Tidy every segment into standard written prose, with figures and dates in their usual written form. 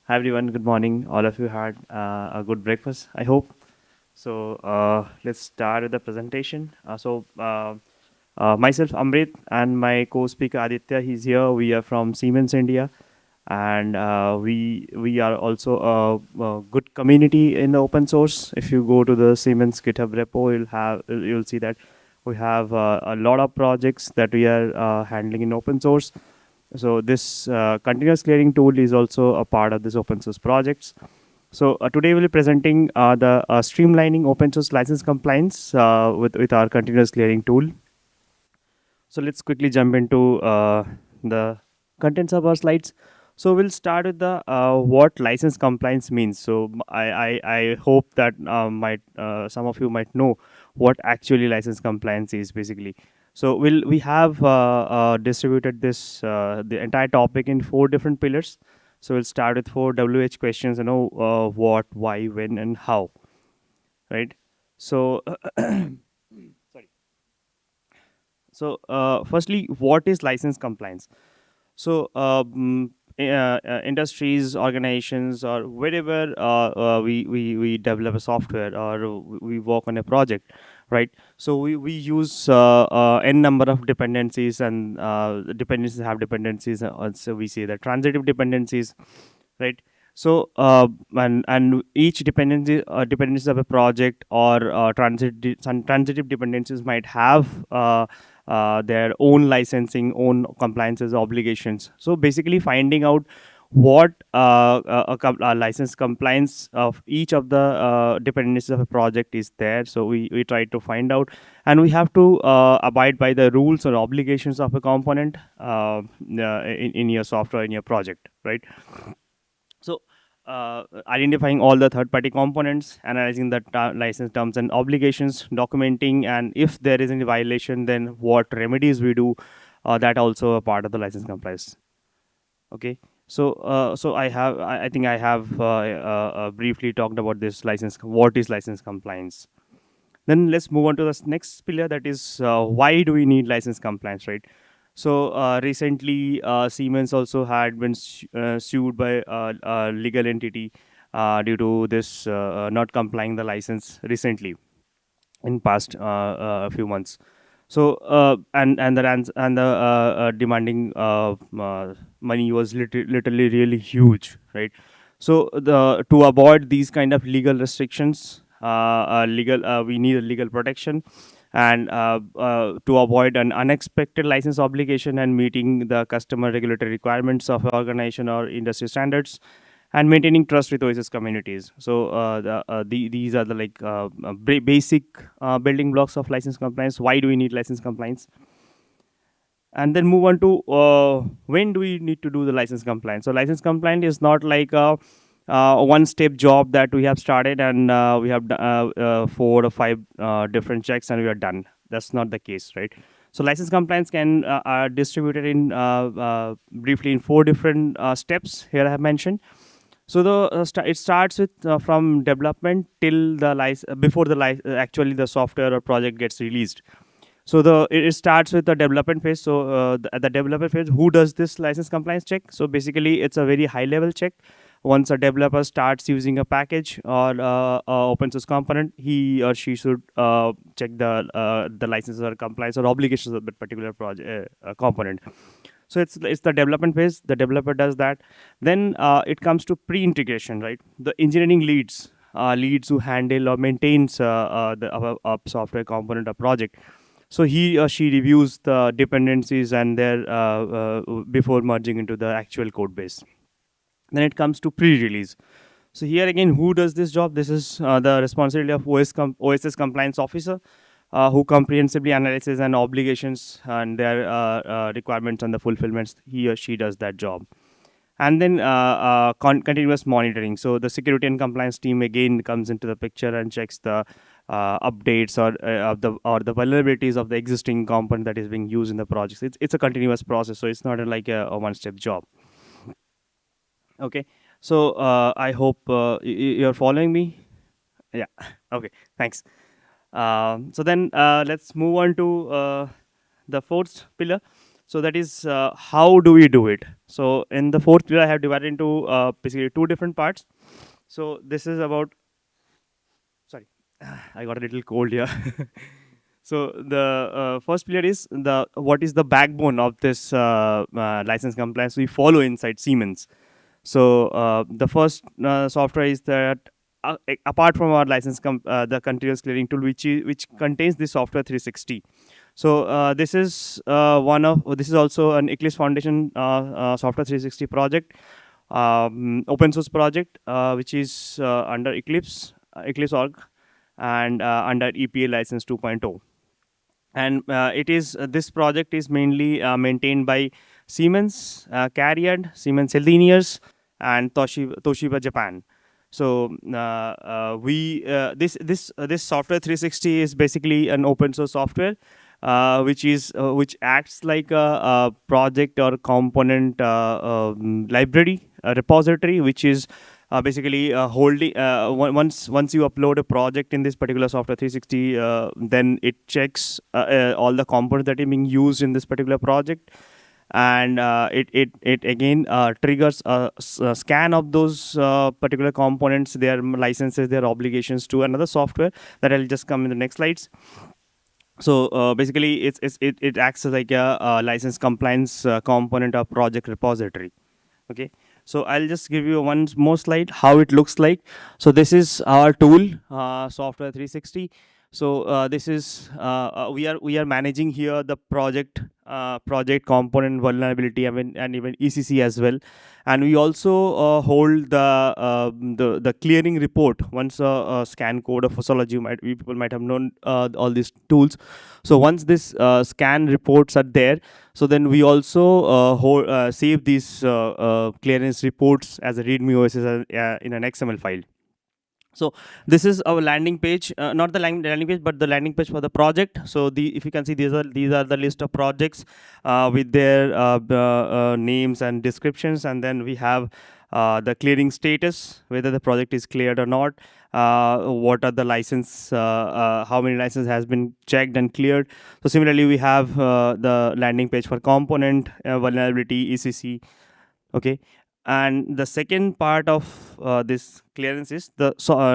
Hi everyone, good morning. All of you had a good breakfast, I hope. Let's start with the presentation. Myself, Amrit, and my co-speaker Aditya, he's here. We are from Siemens India, and we are also a good community in the open source. If you go to the Siemens GitHub repo, you'll see that we have a lot of projects that we are handling in open source. So this continuous clearing tool is also a part of this open source projects. Today we'll be presenting the streamlining open source license compliance with our continuous clearing tool. So let's quickly jump into the contents of our slides. So we'll start with the what license compliance means. I hope that might some of you might know what actually license compliance is basically. So we have distributed this the entire topic in 4 different pillars. So we'll start with 4 WH questions. What, why, when, and how. Right. So sorry. Firstly, what is license compliance? So, industries, organizations, or wherever we develop a software or we work on a project, right? So we use n number of dependencies, and dependencies have dependencies. So we say that transitive dependencies, right? So and each dependencies of a project or some transitive dependencies might have their own licensing, own compliances, obligations. So basically, finding out what license compliance of each of the dependencies of a project is there. So we try to find out, and we have to abide by the rules or obligations of a component in your software, in your project, right? So, identifying all the third-party components, analyzing the license terms and obligations, documenting, and if there is any violation, then what remedies we do. That also a part of the license compliance. Okay. I think I have briefly talked about this license. What is license compliance? Then let's move on to the next pillar. That is why do we need license compliance, right? So recently, Siemens also had been sued by a legal entity due to this not complying the license recently in past few months. So and the demanding money was literally really huge, right? So the to avoid these kind of legal restrictions, legal we need a legal protection, and to avoid an unexpected license obligation and meeting the customer regulatory requirements of organization or industry standards, and maintaining trust with OSS communities. So these are the basic building blocks of license compliance. Why do we need license compliance? And then move on to when do we need to do the license compliance. So license compliance is not like a one step job that we have started and we have 4 or 5 different checks and we are done. That's not the case, right? So license compliance can are distributed in briefly in 4 different steps here I have mentioned. So it starts with from development till the before the actually the software or project gets released. So it starts with the development phase. So at the development phase, who does this license compliance check? So basically, it's a very high level check. Once a developer starts using a package or open source component, he or she should check the licenses or compliance or obligations of that particular project component. So it's the development phase. The developer does that. Then it comes to pre-integration, right? The engineering leads who handle or maintains the software component or project. So he or she reviews the dependencies and their before merging into the actual code base. Then it comes to pre-release. So here again, who does this job? This is the responsibility of OSS compliance officer, who comprehensively analyzes and obligations and their requirements and the fulfillments. He or she does that job. And then continuous monitoring. So the security and compliance team again comes into the picture and checks the updates or the vulnerabilities of the existing component that is being used in the project. It's a continuous process, so it's not like a one step job. Okay, so I hope you're following me. Yeah. Okay. Thanks. So then let's move on to the fourth pillar. So that is how do we do it. So in the fourth pillar, I have divided into basically two different parts. So this is about, sorry, I got a little cold here. So the first pillar is the what is the backbone of this license compliance we follow inside Siemens. So the first software is that apart from our the continuous clearing tool, which contains the software 360. So this is this is also an Eclipse Foundation software 360 project, open source project, which is under Eclipse org, and under EPA license 2.0. And it is this project is mainly maintained by Siemens, Carrier, Siemens Healthineers, and Toshiba Japan. So this software 360 is basically an open source software which acts like a project or component library, a repository, which is basically holding once you upload a project in this particular software 360, then it checks all the components that are being used in this particular project, and it again triggers a scan of those particular components, their licenses, their obligations to another software that I'll just come in the next slides. So basically it acts as like a license compliance component of project repository. Okay, so I'll just give you one more slide how it looks like. So this is our tool, software 360. So this is we are managing here the project component vulnerability, and even ECC as well, and we also hold the clearing report. Once a scan code of FOSSology, people might have known all these tools. So once this scan reports are there, so then we also save these clearance reports as a README OSS in an XML file. So this is our landing page, not the landing page, but the landing page for the project. So if you can see, these are the list of projects with their names and descriptions, and then we have the clearing status, whether the project is cleared or not, what are the license, how many licenses has been checked and cleared. So similarly, we have the landing page for component, vulnerability, ECC. Okay, and the second part of this clearance is the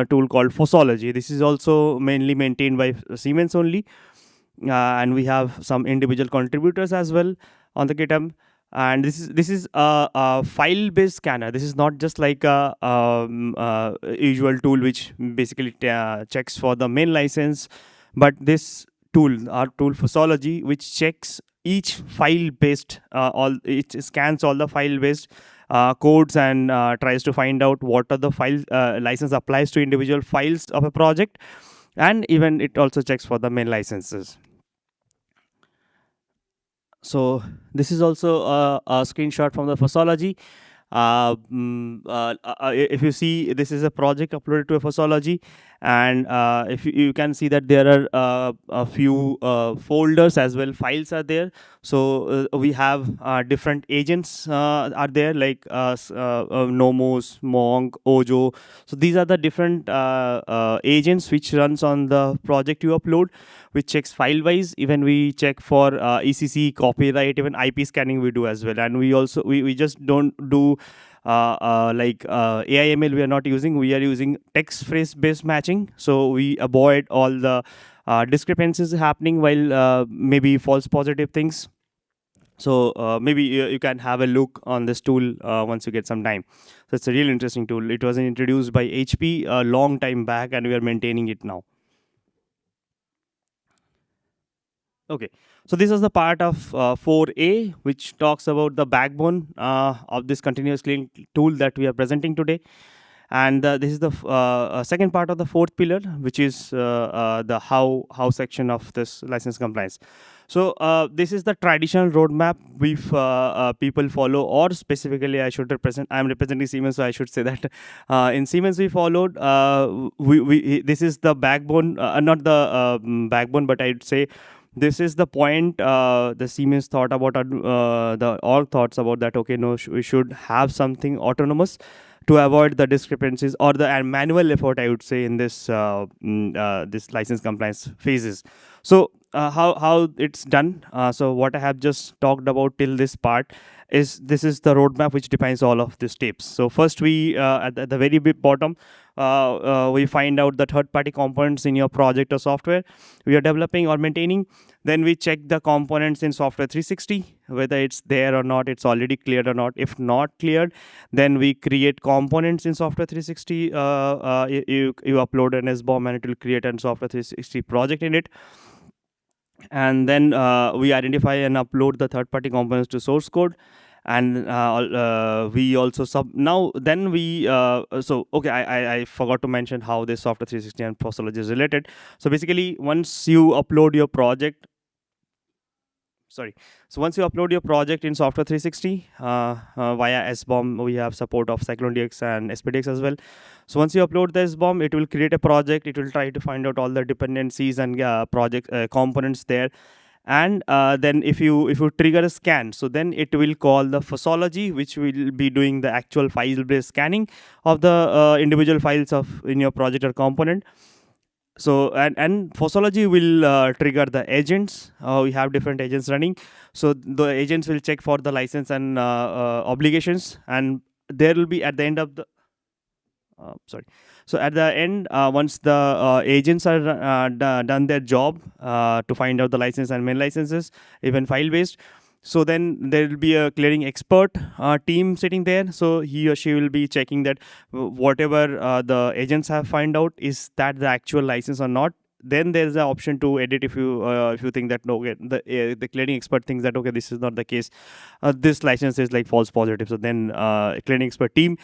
tool called FOSSology. This is also mainly maintained by Siemens only, and we have some individual contributors as well on the GitHub. And this is a file-based scanner. This is not just like a usual tool which basically checks for the main license, but this tool, our tool FOSSology, which checks each file-based, it scans all the file-based codes and tries to find out what are the file license applies to individual files of a project, and even it also checks for the main licenses. So this is also a screenshot from the FOSSology. If you see, this is a project uploaded to a FOSSology, and if you can see that there are a few folders as well, files are there. So we have different agents are there, like Nomos, Monk, Ojo. So these are the different agents which runs on the project you upload, which checks file wise. Even we check for ECC, copyright, even IP scanning we do as well. And we also we just don't do like AIML we are not using. We are using text phrase based matching, so we avoid all the discrepancies happening while maybe false positive things. So maybe you can have a look on this tool once you get some time. So it's a really interesting tool. It was introduced by HP a long time back, and we are maintaining it now. Okay, so this is the part of 4A, which talks about the backbone of this continuous cleaning tool that we are presenting today. And this is the second part of the fourth pillar, which is the how section of this license compliance. So this is the traditional roadmap we people follow, or specifically I am representing Siemens, so I should say that in Siemens we followed. This is the backbone, not the backbone, but I'd say this is the point the Siemens thought about, the org thoughts about that. Okay, no, we should have something autonomous to avoid the discrepancies or the manual effort, I would say, in this this license compliance phases. So how it's done. So what I have just talked about till this part is this is the roadmap which defines all of these steps. So first we at the very bottom we find out the third party components in your project or software we are developing or maintaining. Then we check the components in software 360 whether it's there or not, it's already cleared or not. If not cleared, then we create components in software 360. You upload an SBOM and it will create a software 360 project in it. And then we identify and upload the third party components to source code. And we also now then we so okay, I forgot to mention how this software 360 and FOSSology is related. So basically once you upload your project once you upload your project in software 360 via SBOM, we have support of CycloneDX and SPDX as well. So once you upload the SBOM, it will create a project. It will try to find out all the dependencies and project components there. And then if you trigger a scan, so then it will call the FOSSology, which will be doing the actual file based scanning of the individual files of in your project or component. So and FOSSology will trigger the agents. We have different agents running, so the agents will check for the license and obligations, and there will be at the end of the so at the end, once the agents are done their job to find out the license and main licenses, even file based, so then there will be a clearing expert team sitting there. So he or she will be checking that whatever the agents have find out, is that the actual license or not. Then there is an option to edit if you think that no, okay, the clearing expert thinks that okay, this is not the case, this license is like false positive. So then clearing expert team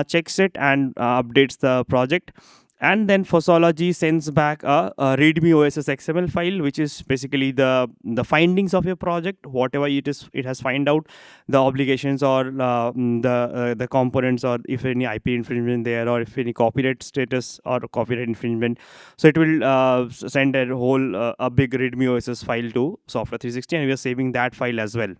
checks it and updates the project. And then FOSSology sends back a readme OSS XML file, which is basically the findings of your project, whatever it has find out, the obligations or the components, or if any IP infringement there, or if any copyright status or copyright infringement. So it will send a whole a big readme OSS file to software 360, and we are saving that file as well.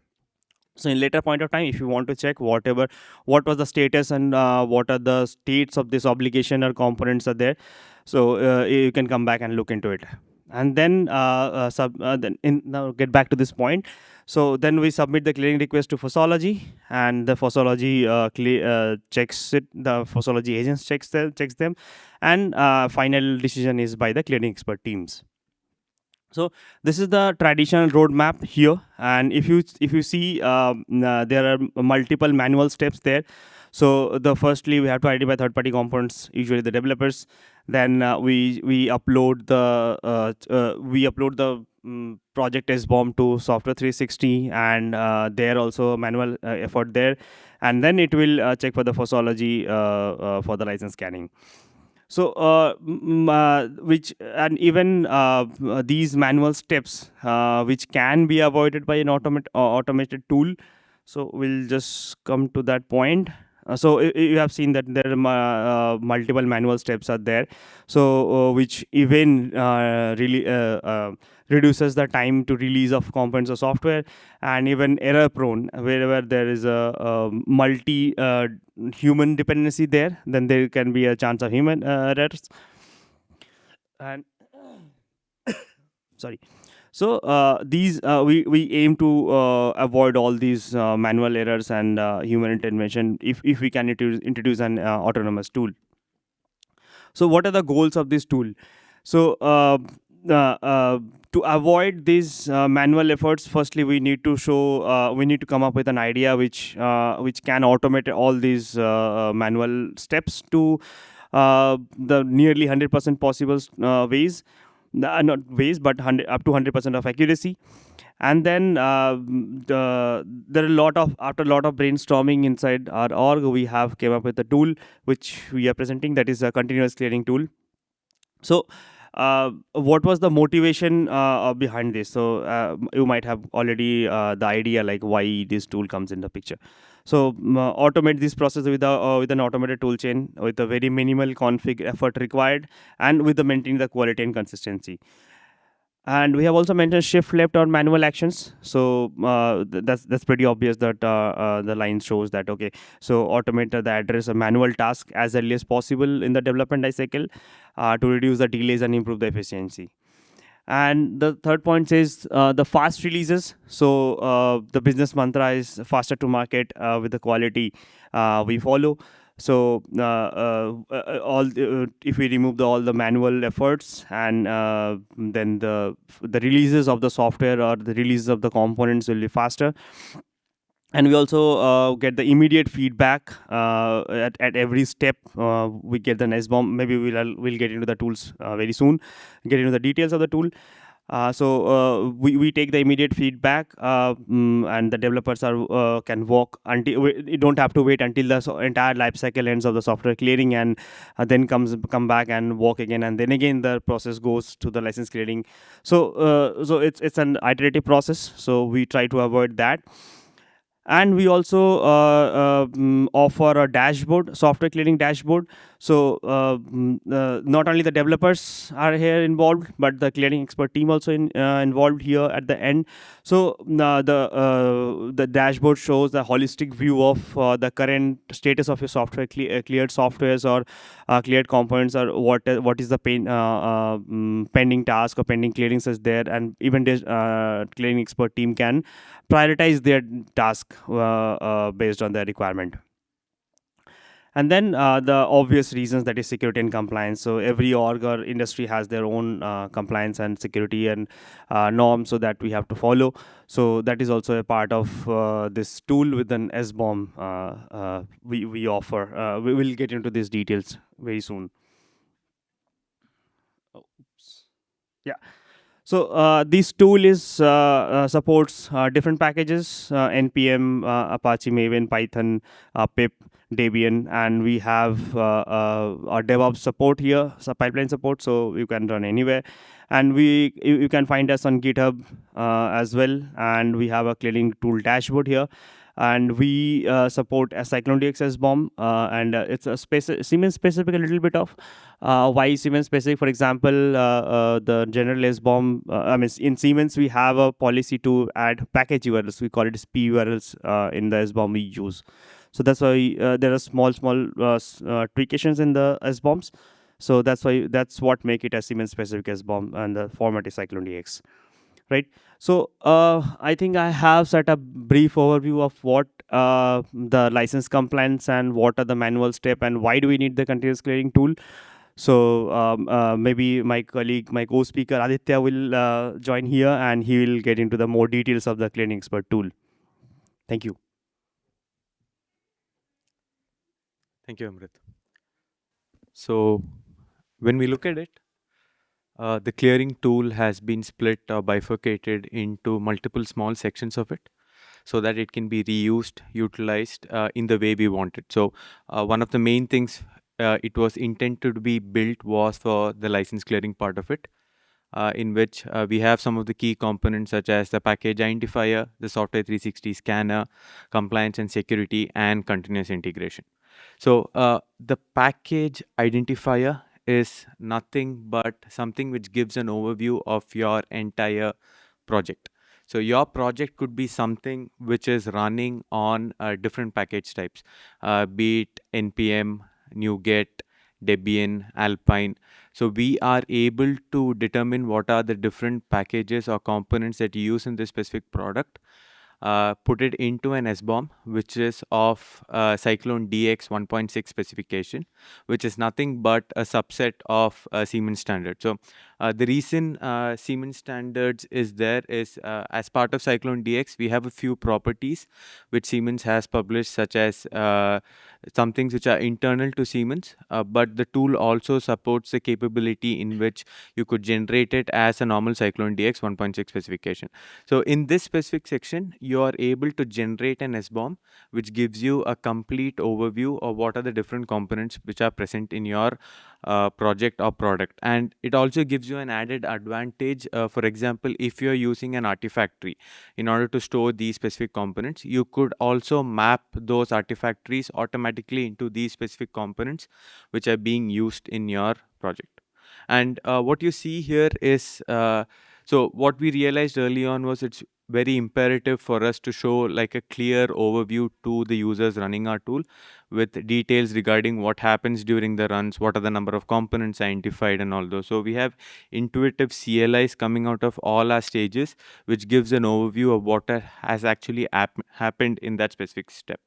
So in later point of time, if you want to check what was the status and what are the states of this obligation or components are there, so you can come back and look into it. And then now get back to this point. So then we submit the clearing request to FOSSology, and the FOSSology checks it. The FOSSology agents checks them, and final decision is by the clearing expert teams. So this is the traditional roadmap here, and if you see there are multiple manual steps there. So the firstly we have to identify third party components, usually the developers. Then we upload the project SBOM to software 360, and there also manual effort there, and then it will check for the FOSSology for the license scanning. So which and even these manual steps which can be avoided by an automated tool. So we'll just come to that point. So you have seen that there are multiple manual steps are there, so which even really reduces the time to release of components of software, and even error prone wherever there is a multi human dependency there, then there can be a chance of human errors. And sorry. So these we aim to avoid all these manual errors and human intervention if we can introduce an autonomous tool. So what are the goals of this tool? So to avoid these manual efforts, firstly we need to come up with an idea which can automate all these manual steps to the nearly 100% possible ways. Not ways, but up to 100% of accuracy. And then there are after a lot of brainstorming inside our org, we have came up with a tool which we are presenting, that is a continuous clearing tool. So what was the motivation behind this? So you might have already the idea like why this tool comes in the picture. So automate this process with an automated tool chain with a very minimal config effort required, and with the maintaining the quality and consistency. And we have also mentioned shift left or manual actions. So that's pretty obvious that the line shows that okay, so automate the address a manual task as early as possible in the development life cycle to reduce the delays and improve the efficiency. And the third point is the fast releases. So the business mantra is faster to market with the quality we follow. So if we remove all the manual efforts, and then the releases of the software or the releases of the components will be faster. And we also get the immediate feedback at every step. We get the SBOM. Maybe we'll get into the tools very soon, get into the details of the tool. We take the immediate feedback, and the developers can walk until you don't have to wait until the entire life cycle ends of the software clearing, and then come back and walk again, and then again the process goes to the license clearing. So it's an iterative process. So we try to avoid that. And we also offer a dashboard, software clearing dashboard. So not only the developers are here involved, but the clearing expert team also involved here at the end. So the dashboard shows the holistic view of the current status of your software, cleared softwares or cleared components, or what is the pending task or pending clearings is there, and even the clearing expert team can prioritize their task based on their requirement. And then the obvious reasons, that is security and compliance. So every org or industry has their own compliance and security and norms, so that we have to follow. So that is also a part of this tool with an SBOM we offer. We will get into these details very soon. Oops. Yeah. So this tool supports different packages: npm, Apache Maven, Python, pip, Debian, and we have our DevOps support here, so pipeline support, so you can run anywhere. And you can find us on GitHub as well, and we have a clearing tool dashboard here. And we support a CycloneDX SBOM, and it's a Siemens specific a little bit of why Siemens specific. For example, the general SBOM, in Siemens we have a policy to add package URLs. We call it as P URLs in the SBOM we use. So that's why there are small tweakations in the SBOMs. So that's what make it a Siemens specific SBOM, and the format is CycloneDX. Right. So I think I have set a brief overview of what the license compliance and what are the manual step and why do we need the continuous clearing tool. So maybe my colleague, my co-speaker Aditya will join here, and he will get into the more details of the clearing expert tool. Thank you. Thank you, Amrit. So when we look at it, the clearing tool has been split or bifurcated into multiple small sections of it, so that it can be reused, utilized in the way we want it. So one of the main things it was intended to be built was for the license clearing part of it, in which we have some of the key components such as the package identifier, the software 360 scanner, compliance and security, and continuous integration. So the package identifier is nothing but something which gives an overview of your entire project. So your project could be something which is running on different package types, be it npm, NuGet, Debian, Alpine. So we are able to determine what are the different packages or components that you use in this specific product, put it into an SBOM, which is of CycloneDX 1.6 specification, which is nothing but a subset of Siemens standard. So the reason Siemens standards is there is as part of CycloneDX, we have a few properties which Siemens has published, such as some things which are internal to Siemens, but the tool also supports the capability in which you could generate it as a normal CycloneDX 1.6 specification. So in this specific section, you are able to generate an SBOM, which gives you a complete overview of what are the different components which are present in your project or product. And it also gives you an added advantage. For example, if you're using an Artifactory in order to store these specific components, you could also map those Artifactories automatically into these specific components which are being used in your project. And what you see here is, so what we realized early on was it's very imperative for us to show like a clear overview to the users running our tool with details regarding what happens during the runs, what are the number of components identified and all those. So we have intuitive CLIs coming out of all our stages, which gives an overview of what has actually happened in that specific step.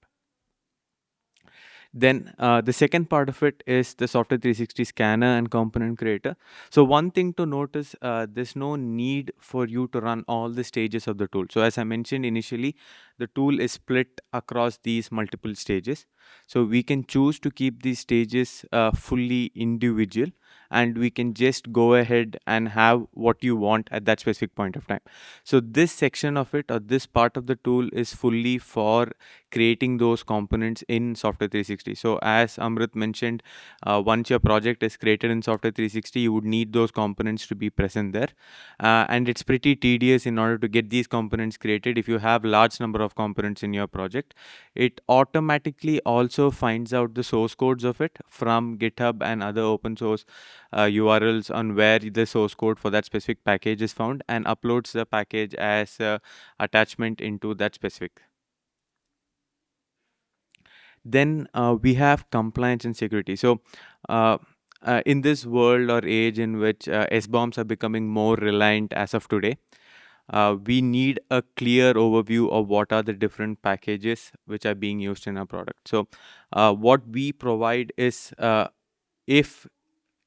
Then the second part of it is the Software 360 scanner and component creator. So one thing to notice, there's no need for you to run all the stages of the tool. So as I mentioned initially, the tool is split across these multiple stages. So we can choose to keep these stages fully individual, and we can just go ahead and have what you want at that specific point of time. So this section of it, or this part of the tool, is fully for creating those components in Software 360. So as Amrit mentioned, once your project is created in Software 360, you would need those components to be present there. And it's pretty tedious in order to get these components created. If you have large number of components in your project, it automatically also finds out the source codes of it from GitHub and other open source URLs on where the source code for that specific package is found, and uploads the package as attachment into that specific. Then we have compliance and security. So in this world or age in which SBOMs are becoming more reliant as of today, we need a clear overview of what are the different packages which are being used in our product. So what we provide is, if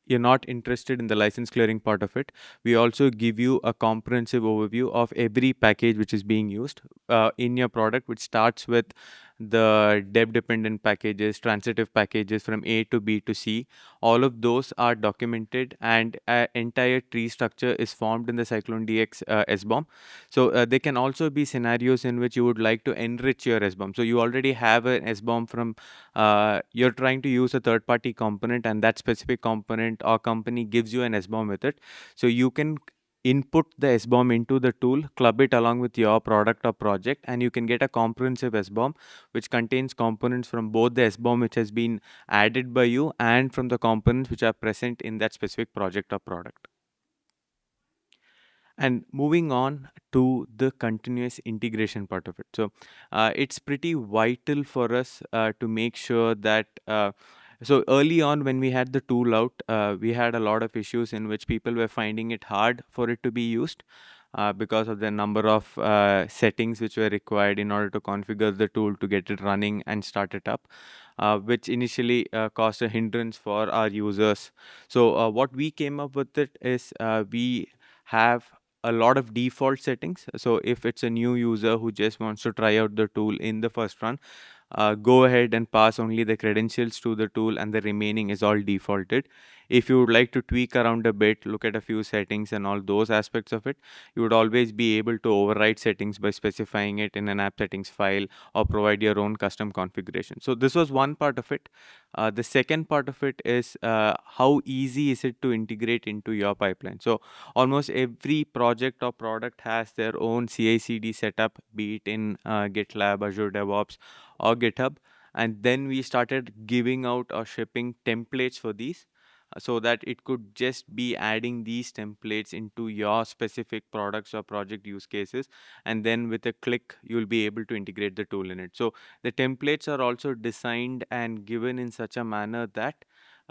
you're not interested in the license clearing part of it, we also give you a comprehensive overview of every package which is being used in your product, which starts with the dev dependent packages, transitive packages from A to B to C. All of those are documented, and an entire tree structure is formed in the Cyclone DX SBOM. So there can also be scenarios in which you would like to enrich your SBOM. So you already have an SBOM from, you're trying to use a third party component, and that specific component or company gives you an SBOM with it. So you can input the SBOM into the tool, club it along with your product or project, and you can get a comprehensive SBOM which contains components from both the SBOM which has been added by you and from the components which are present in that specific project or product. And moving on to the continuous integration part of it. So it's pretty vital for us to make sure that so early on when we had the tool out, we had a lot of issues in which people were finding it hard for it to be used because of the number of settings which were required in order to configure the tool to get it running and start it up, which initially caused a hindrance for our users. So what we came up with it is, we have a lot of default settings. So if it's a new user who just wants to try out the tool in the first run, go ahead and pass only the credentials to the tool, and the remaining is all defaulted. If you would like to tweak around a bit, look at a few settings and all those aspects of it, you would always be able to override settings by specifying it in an app settings file or provide your own custom configuration. So this was one part of it. The second part of it is, how easy is it to integrate into your pipeline. So almost every project or product has their own CI/CD setup, be it in GitLab, Azure DevOps, or GitHub. And then we started giving out or shipping templates for these, so that it could just be adding these templates into your specific products or project use cases, and then with a click you'll be able to integrate the tool in it. So the templates are also designed and given in such a manner that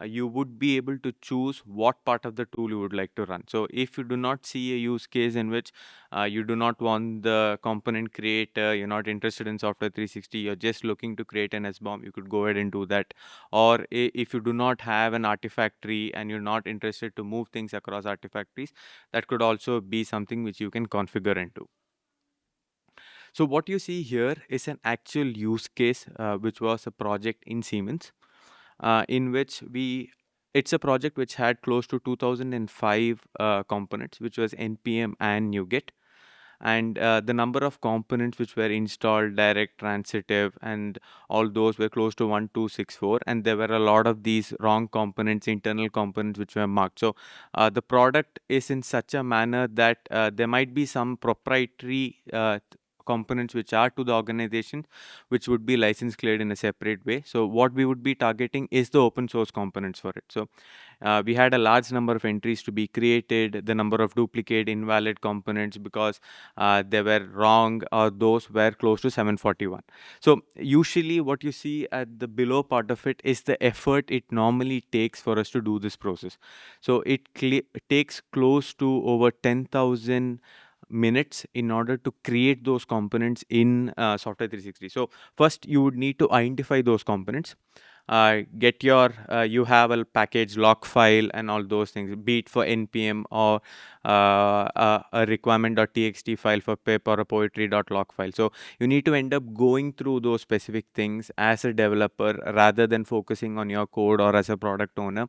you would be able to choose what part of the tool you would like to run. So if you do not see a use case in which you do not want the component creator, you're not interested in Software 360, you're just looking to create an SBOM, you could go ahead and do that. Or if you do not have an Artifactory and you're not interested to move things across Artifactories, that could also be something which you can configure into. So what you see here is an actual use case, which was a project in Siemens, in which it's a project which had close to 2005 components, which was npm and NuGet. And the number of components which were installed, direct, transitive, and all those were close to 1264. And there were a lot of these wrong components, internal components, which were marked. So the product is in such a manner that there might be some proprietary components which are to the organization, which would be license cleared in a separate way. So what we would be targeting is the open source components for it. So we had a large number of entries to be created, the number of duplicate invalid components because they were wrong, or those were close to 741. So usually what you see at the below part of it is the effort it normally takes for us to do this process. So it takes close to over 10,000 minutes in order to create those components in Software 360. So first you would need to identify those components, get your you have a package log file and all those things, be it for npm or a requirement.txt file for pip or a poetry.log file. So you need to end up going through those specific things as a developer rather than focusing on your code, or as a product owner.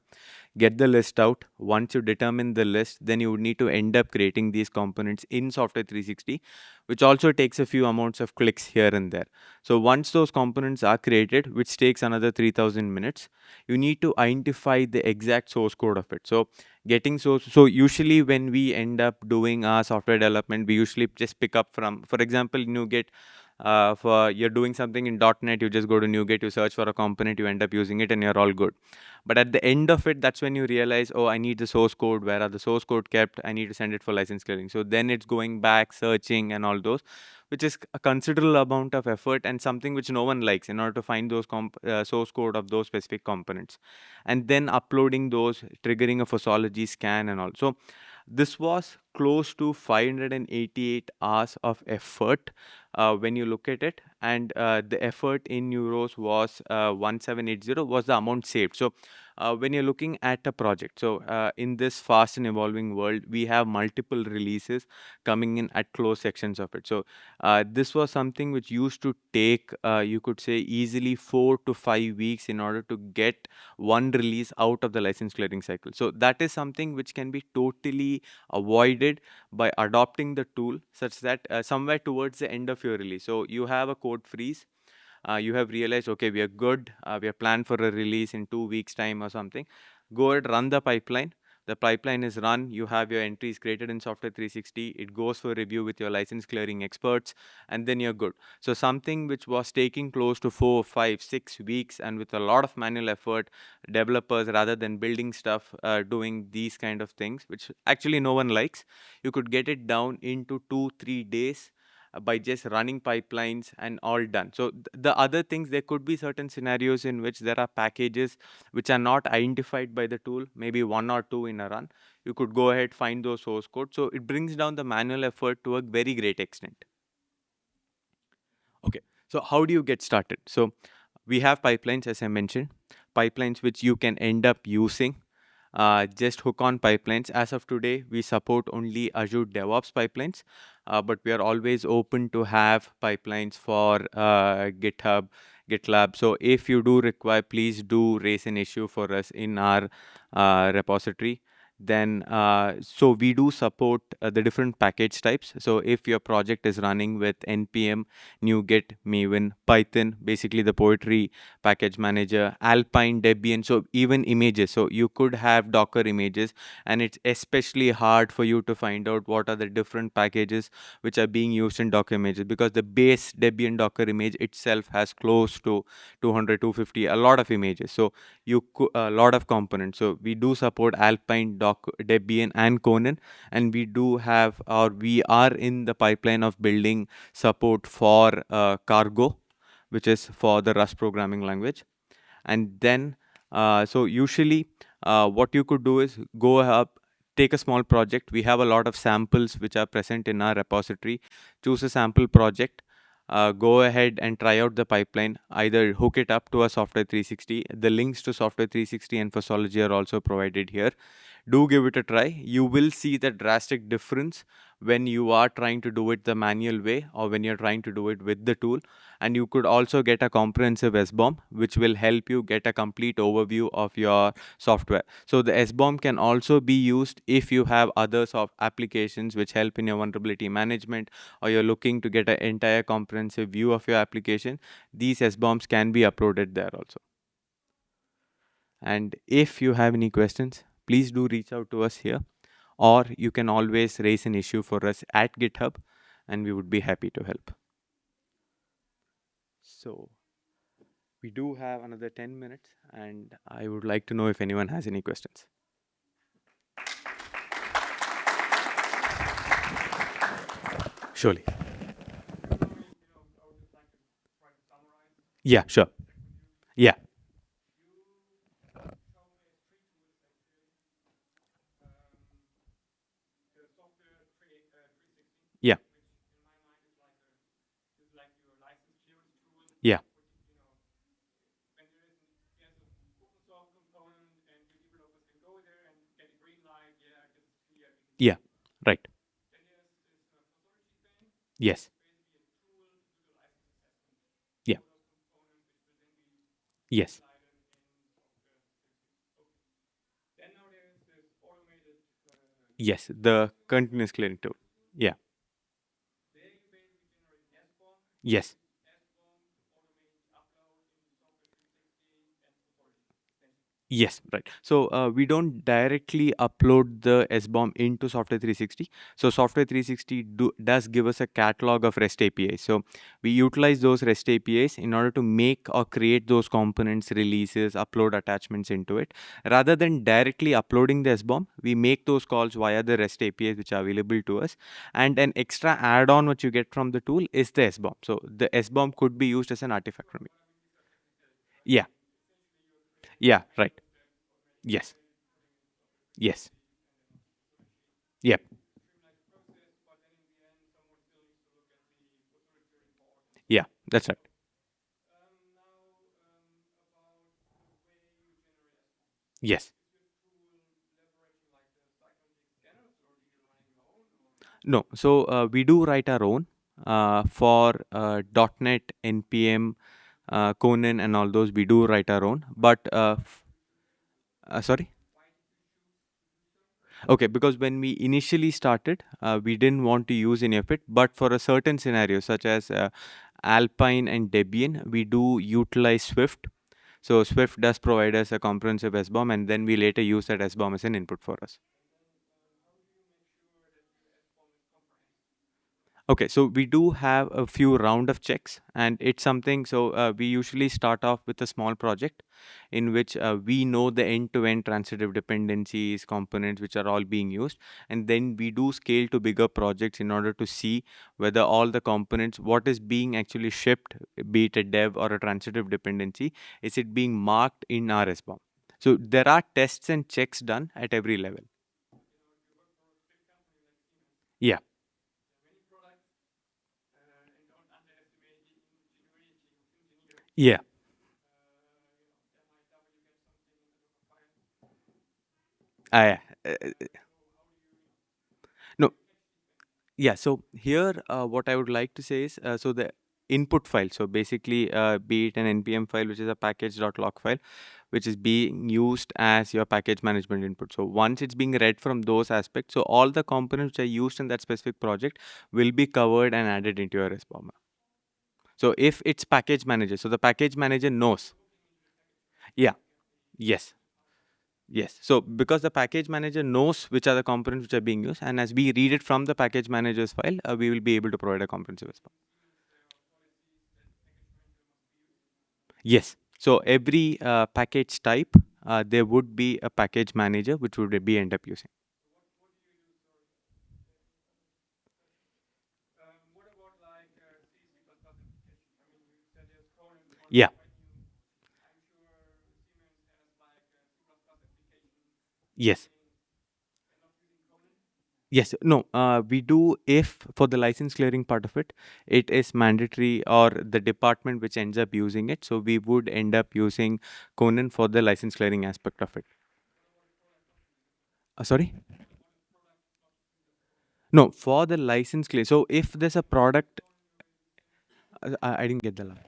Get the list out. Once you determine the list, then you would need to end up creating these components in Software 360, which also takes a few amounts of clicks here and there. So once those components are created, which takes another 3000 minutes, you need to identify the exact source code of it. So getting source, so usually when we end up doing our software development, we usually just pick up from, for example, NuGet. For you're doing something in .NET, you just go to NuGet, you search for a component, you end up using it, and you're all good. But at the end of it, that's when you realize, oh, I need the source code. Where are the source code kept? I need to send it for license clearing. So then it's going back, searching, and all those, which is a considerable amount of effort and something which no one likes, in order to find those source code of those specific components, and then uploading those, triggering a FOSSology scan and all. So this was close to 588 hours of effort when you look at it, and the effort in euros was 1780 was the amount saved. So when you're looking at a project, so in this fast and evolving world, we have multiple releases coming in at close sections of it. So this was something which used to take, you could say, easily 4 to 5 weeks in order to get one release out of the license clearing cycle. So that is something which can be totally avoided by adopting the tool, such that somewhere towards the end of your release, so you have a code freeze, you have realized, okay, we are good, we are planned for a release in 2 weeks time or something, go ahead, run the pipeline. The pipeline is run, you have your entries created in Software 360, it goes for review with your license clearing experts, and then you're good. So something which was taking close to 4, 5, 6 weeks, and with a lot of manual effort, developers, rather than building stuff, doing these kind of things, which actually no one likes, you could get it down into 2-3 days by just running pipelines and all done. So the other things, there could be certain scenarios in which there are packages which are not identified by the tool, maybe 1 or 2 in a run. You could go ahead, find those source code. So it brings down the manual effort to a very great extent. Okay, so how do you get started? So we have pipelines, as I mentioned, pipelines which you can end up using. Just hook on pipelines. As of today, we support only Azure DevOps pipelines, but we are always open to have pipelines for GitHub, GitLab. So if you do require, please do raise an issue for us in our repository. Then, so we do support the different package types. So if your project is running with npm, NuGet, Maven, Python, basically the poetry package manager, Alpine, Debian, so even images. So you could have Docker images, and it's especially hard for you to find out what are the different packages which are being used in Docker images, because the base Debian Docker image itself has close to 200, 250, a lot of images. So you a lot of components. So we do support Alpine, Debian, and Conan, and we do have, or we are in the pipeline of building support for Cargo, which is for the Rust programming language. And then, so usually what you could do is go up, take a small project. We have a lot of samples which are present in our repository. Choose a sample project. Go ahead and try out the pipeline, either hook it up to a Software 360. The links to Software 360 and FOSSology are also provided here. Do give it a try. You will see the drastic difference when you are trying to do it the manual way, or when you're trying to do it with the tool. And you could also get a comprehensive SBOM, which will help you get a complete overview of your software. So the SBOM can also be used if you have other applications which help in your vulnerability management, or you're looking to get an entire comprehensive view of your application. These SBOMs can be uploaded there also. And if you have any questions, please do reach out to us here, or you can always raise an issue for us at GitHub, and we would be happy to help. So we do have another 10 minutes, and I would like to know if anyone has any questions. Surely. Yeah, sure. Yeah. Yeah. Yeah. Yeah. Right. Yes. Yeah. Yes. Yes. The continuous clearing tool. Yeah. Yes. Yes, right. So we don't directly upload the SBOM into Software 360. So Software 360 does give us a catalog of REST APIs. So we utilize those REST APIs in order to make or create those components, releases, upload attachments into it. Rather than directly uploading the SBOM, we make those calls via the REST APIs which are available to us. And an extra add-on what you get from the tool is the SBOM. So the SBOM could be used as an artifact from it. Yeah. Yeah. Right. Yes. Yes. Yep. Yeah, that's right. Yes. No. So we do write our own for .NET, NPM, Conan, and all those. We do write our own. But sorry. Okay, because when we initially started, we didn't want to use any of it. But for a certain scenario, such as Alpine and Debian, we do utilize Swift. So Swift does provide us a comprehensive SBOM, and then we later use that SBOM as an input for us. Okay, so we do have a few round of checks, and it's something. So we usually start off with a small project in which we know the end-to-end transitive dependencies, components which are all being used, and then we do scale to bigger projects in order to see whether all the components, what is being actually shipped, be it a dev or a transitive dependency, is it being marked in our SBOM. So there are tests and checks done at every level. Yeah. Yeah. Uh, uh, no. Yeah, so here what I would like to say is so the input file, so basically be it an npm file which is a package.log file which is being used as your package management input. So once it's being read from those aspects, so all the components which are used in that specific project will be covered and added into your SBOM. So if it's package manager, so the package manager knows. Yeah, yes. Yes. So because the package manager knows which are the components which are being used, and as we read it from the package manager's file, we will be able to provide a comprehensive response. Yes. So every package type, there would be a package manager which would be end up using. Yeah. Yes. Yes. No. We do if for the license clearing part of it, it is mandatory or the department which ends up using it. So we would end up using Conan for the license clearing aspect of it. Sorry. No, for the license clear. So if there's a product, I didn't get the last.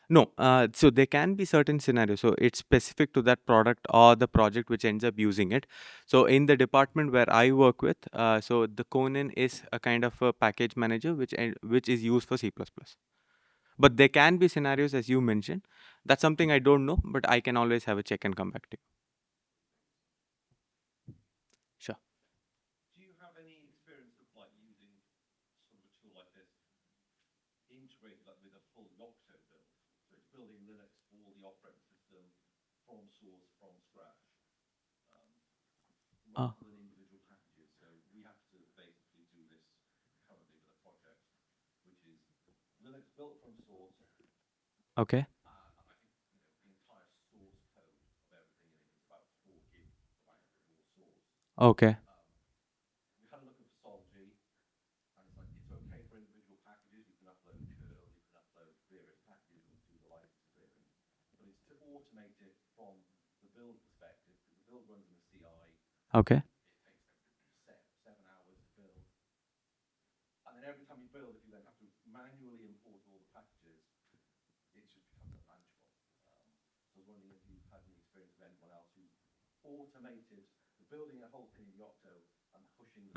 No, so there can be certain scenarios. So it's specific to that product or the project which ends up using it. So in the department where I work with, so the Conan is a kind of a package manager which is used for C++. But there can be scenarios as you mentioned. That's something I don't know, but I can always have a check and come back to you. Sure. Do you have any experience of like using sort of a tool like this Uh, okay. Okay. Okay.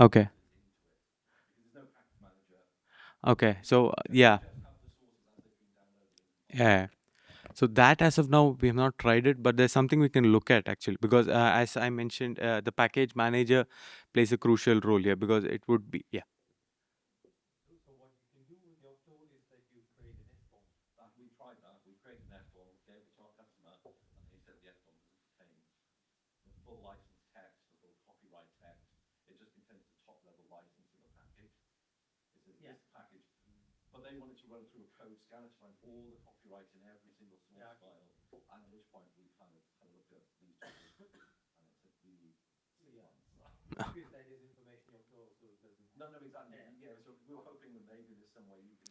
Okay. Okay. So yeah. Yeah. So that as of now we have not tried it, but there's something we can look at actually because as I mentioned, the package manager plays a crucial role here because it would be yeah.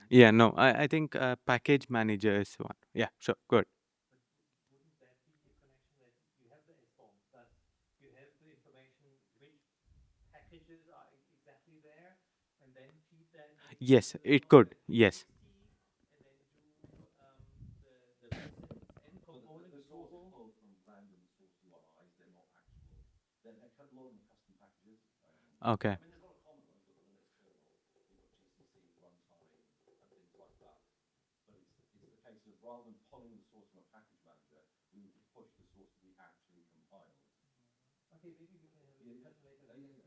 Yeah, no, I think package manager is one. Yeah, sure, good. Yes, it could. Yes. Okay.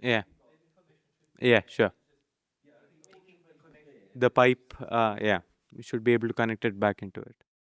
Yeah. Yeah, sure. The pipe, yeah, we should be able to connect it back into it.